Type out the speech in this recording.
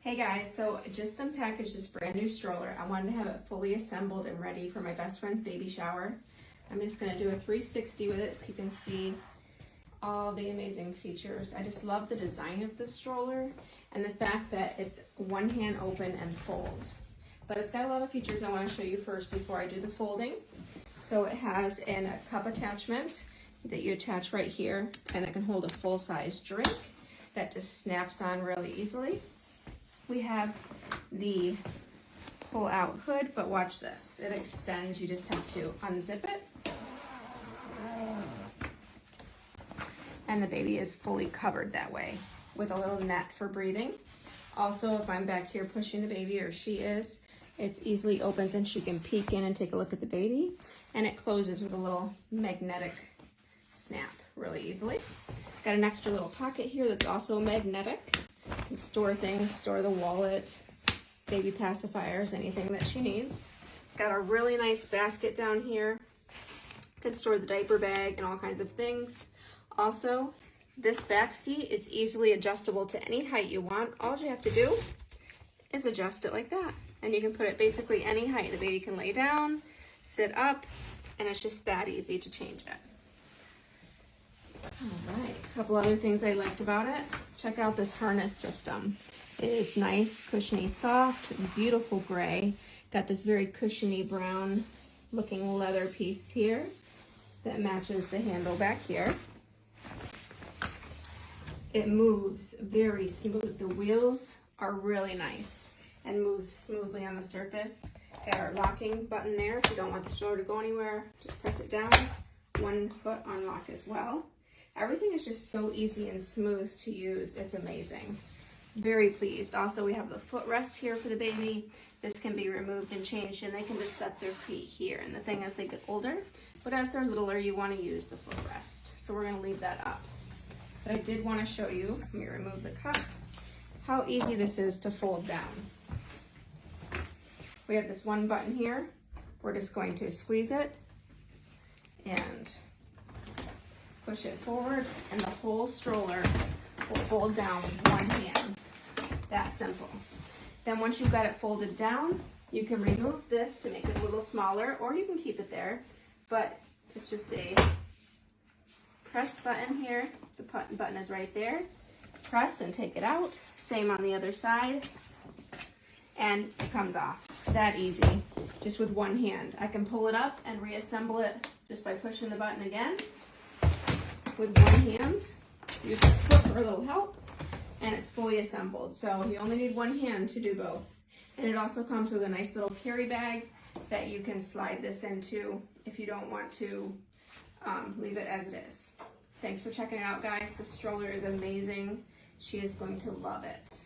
Hey guys, so I just unpackaged this brand new stroller. I wanted to have it fully assembled and ready for my best friend's baby shower. I'm just gonna do a 360 with it so you can see all the amazing features. I just love the design of the stroller and the fact that it's one hand open and fold. But it's got a lot of features I wanna show you first before I do the folding. So it has a cup attachment that you attach right here, and it can hold a full-size drink that just snaps on really easily. We have the pull-out hood, but watch this. It extends, you just have to unzip it. And the baby is fully covered that way with a little net for breathing. Also, if I'm back here pushing the baby, or she is, it easily opens and she can peek in and take a look at the baby. And it closes with a little magnetic snap really easily. Got an extra little pocket here that's also magnetic. You can store things, store the wallet, baby pacifiers, anything that she needs. Got a really nice basket down here. Can store the diaper bag and all kinds of things. Also, this back seat is easily adjustable to any height you want. All you have to do is adjust it like that. And you can put it basically any height. The baby can lay down, sit up, and it's just that easy to change it. All right, a couple other things I liked about it. Check out this harness system. It is nice, cushiony, soft, beautiful gray. Got this very cushiony brown looking leather piece here that matches the handle back here. It moves very smooth. The wheels are really nice and move smoothly on the surface. Got our locking button there. If you don't want the stroller to go anywhere, just press it down. One foot unlock as well. Everything is just so easy and smooth to use. It's amazing. Very pleased. Also, we have the footrest here for the baby. This can be removed and changed, and they can just set their feet here. And the thing as they get older, but as they're littler, you want to use the footrest. So we're going to leave that up. But I did want to show you, let me remove the cup, how easy this is to fold down. We have this one button here. We're just going to squeeze it and push it forward, and the whole stroller will fold down with one hand. That simple. Then once you've got it folded down, you can remove this to make it a little smaller, or you can keep it there, but it's just a press button here. The button is right there. Press and take it out. Same on the other side. And it comes off. That easy, just with one hand. I can pull it up and reassemble it just by pushing the button again. With one hand, use the foot for a little help, and it's fully assembled. So you only need one hand to do both. And it also comes with a nice little carry bag that you can slide this into if you don't want to leave it as it is. Thanks for checking it out, guys. The stroller is amazing. She is going to love it.